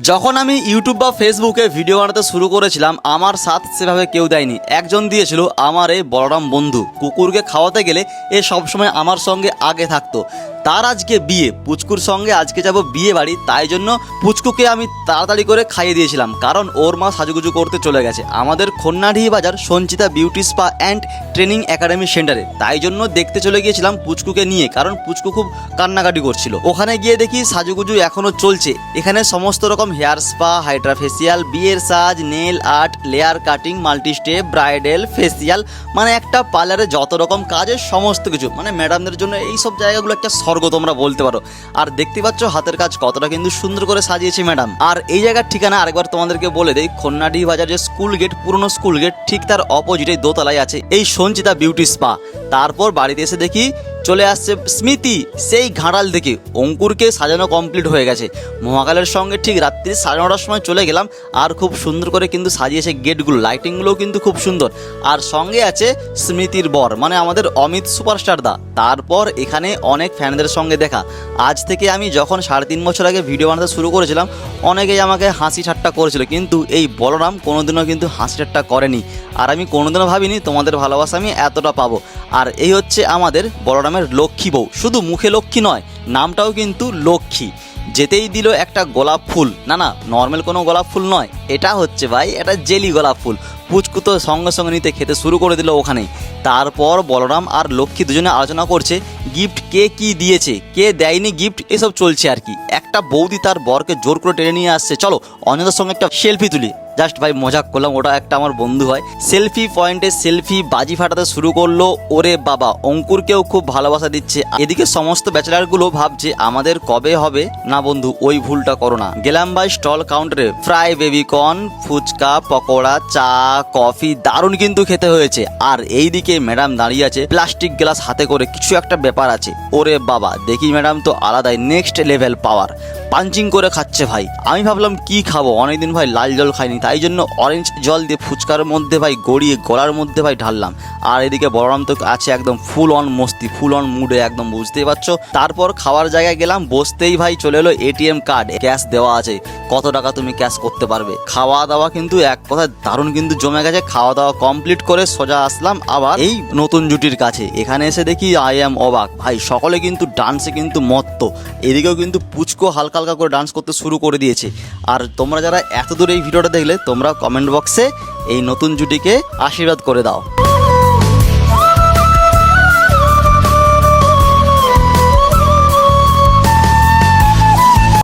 যখন আমি ইউটিউব বা ফেসবুকে ভিডিও বানাতে শুরু করেছিলাম আমার সাথ সেভাবে কেউ দেয়নি। একজন দিয়েছিল আমার এই বলরাম বন্ধু। কুকুরকে খাওয়াতে গেলে এ সবসময় আমার সঙ্গে আগে থাকতো। তার আজকে বিয়ে, পুচকুর সঙ্গে আজকে যাব বিয়ে বাড়ি, তাই জন্য পুচকুকে আমি তাড়াতাড়ি করে খাইয়ে দিয়েছিলাম, কারণ ওর মা সাজুগুজু করতে চলে গেছে আমাদের খন্নাডিহি বাজার Sanchita beauty spa and training academy সেন্টারে। তাই জন্য দেখতে চলে গিয়েছিলাম পুচকুকে নিয়ে, কারণ পুচকু খুব কান্নাকাটি করছিল। ওখানে গিয়ে দেখি সাজুগুজু এখনও চলছে। এখানে সমস্ত রকম হেয়ার স্পা, হাইড্রা ফেসিয়াল, বিয়ের সাজ, nail art, layer cutting, multi step, bridal facial, মানে একটা পার্লারে যত রকম কাজের সমস্ত কিছু, মানে ম্যাডামদের জন্য এই সব জায়গাগুলো একটা স্বর্গ তোমরা বলতে পারো। আর দেখতে পাচ্ছ হাতের কাজ কতটা কিন্তু সুন্দর করে সাজিয়েছে ম্যাডাম। আর এই জায়গার ঠিকানা আরেকবার তোমাদেরকে বলে দেই, খন্নাডিহি বাজার যে স্কুল গেট, পুরনো স্কুল গেট, ঠিক তার অপোজিটে দোতলায় আছে এই সঞ্চিতা বিউটি স্পা। তারপর বাড়িতে এসে দেখি চলে আসছে স্মৃতি সেই ঘাড়াল থেকে। অঙ্কুরকে সাজানো কমপ্লিট হয়ে গেছে। মহাকালের সঙ্গে ঠিক রাত্রি 9:30টার সময় চলে গেলাম, আর খুব সুন্দর করে কিন্তু সাজিয়েছে গেটগুলো, লাইটিংগুলোও কিন্তু খুব সুন্দর। আর সঙ্গে আছে স্মৃতির বর, মানে আমাদের অমিত সুপারস্টার দা। তারপর এখানে অনেক ফ্যানদের সঙ্গে দেখা। আজ থেকে আমি যখন 3.5 বছর আগে ভিডিও বানাতে শুরু করেছিলাম, অনেকেই আমাকে হাসি ঠাট্টা করেছিল, কিন্তু এই বলরাম কোনোদিনও কিন্তু হাসি ঠাট্টা করেনি। আর আমি কোনোদিনও ভাবিনি তোমাদের ভালোবাসা আমি এতটা পাবো। আর এই হচ্ছে আমাদের বলরামের লক্ষ্মী বউ। শুধু মুখে লক্ষ্মী নয়, নামটাও কিন্তু লক্ষ্মী। যেতেই দিল একটা গোলাপ ফুল, না নর্মাল কোনো গোলাপ ফুল নয়, এটা হচ্ছে ভাই এটা জেলি গোলাপ ফুল। পুচকু তো সঙ্গে সঙ্গে নিতে খেতে শুরু করে দিল ওখানেই। তারপর বলরাম আর লক্ষ্মী দুজনে আলোচনা করছে গিফট কে কি দিয়েছে, কে দেয়নি গিফট, এসব চলছে আর কি। একটা বৌদি তার বরকে জোর করে টেনে নিয়ে আসছে, চলো অন্যদের সঙ্গে একটা সেলফি তুলি। জাস্ট ভাই মজাক করলাম, ওটা একটা আমার বন্ধু হয়। সেলফি পয়েন্টে সেলফি বাজি ফাটাতে শুরু করলো। ওরে বাবা, অঙ্কুরকেও খুব ভালোবাসা দিচ্ছে। এদিকে সমস্ত ব্যাচেলারগুলো ভাবছে আমাদের কবে হবে। না বন্ধু, ওই ভুলটা করো না। গেলাম ভাই স্টল কাউন্টারে, ফ্রাই বেবিকর্ন, ফুচকা, পকোড়া, চা, কফি, দারুণ কিন্তু খেতে হয়েছে। আর এইদিকে ম্যাডাম দাঁড়িয়ে আছে প্লাস্টিক গ্লাস হাতে করে, কিছু একটা ব্যাপার আছে। ওরে বাবা, দেখি ম্যাডাম তো আলাদাই নেক্সট লেভেল পাওয়ার, পাঞ্চিং করে খাচ্ছে ভাই। আমি ভাবলাম কি খাবো, অনেকদিন ভাই লাল জল খাইনি, তাই জন্য অরেঞ্জ জল দিয়ে ফুচকার মধ্যে ভাই গড়িয়ে গলার মধ্যে ভাই ঢাললাম। আর এদিকে বলরাম তো আছে একদম ফুল অন মস্তি, ফুল অন মুডে একদম, বুঝতেই পারছো। তারপর খাওয়ার জায়গায় গেলাম, বসতেই ভাই চলে এলো এটিএম কার্ড, ক্যাশ দেওয়া আছে, কত টাকা তুমি ক্যাশ করতে পারবে। খাওয়া দাওয়া কিন্তু এক কথায় দারুণ কিন্তু জমে গেছে। খাওয়া দাওয়া কমপ্লিট করে সোজা আসলাম আবার এই নতুন জুটির কাছে। এখানে এসে দেখি আই অ্যাম অবাক ভাই, সকলে কিন্তু ডান্সে কিন্তু মত্ত। এদিকেও কিন্তু পুচকো হালকা হালকা করে ডান্স করতে শুরু করে দিয়েছে। আর তোমরা যারা এত দূর এই ভিডিওটা দেখলে, তোমরা কমেন্ট বক্সে এই নতুন জুটিকে আশীর্বাদ করে দাও।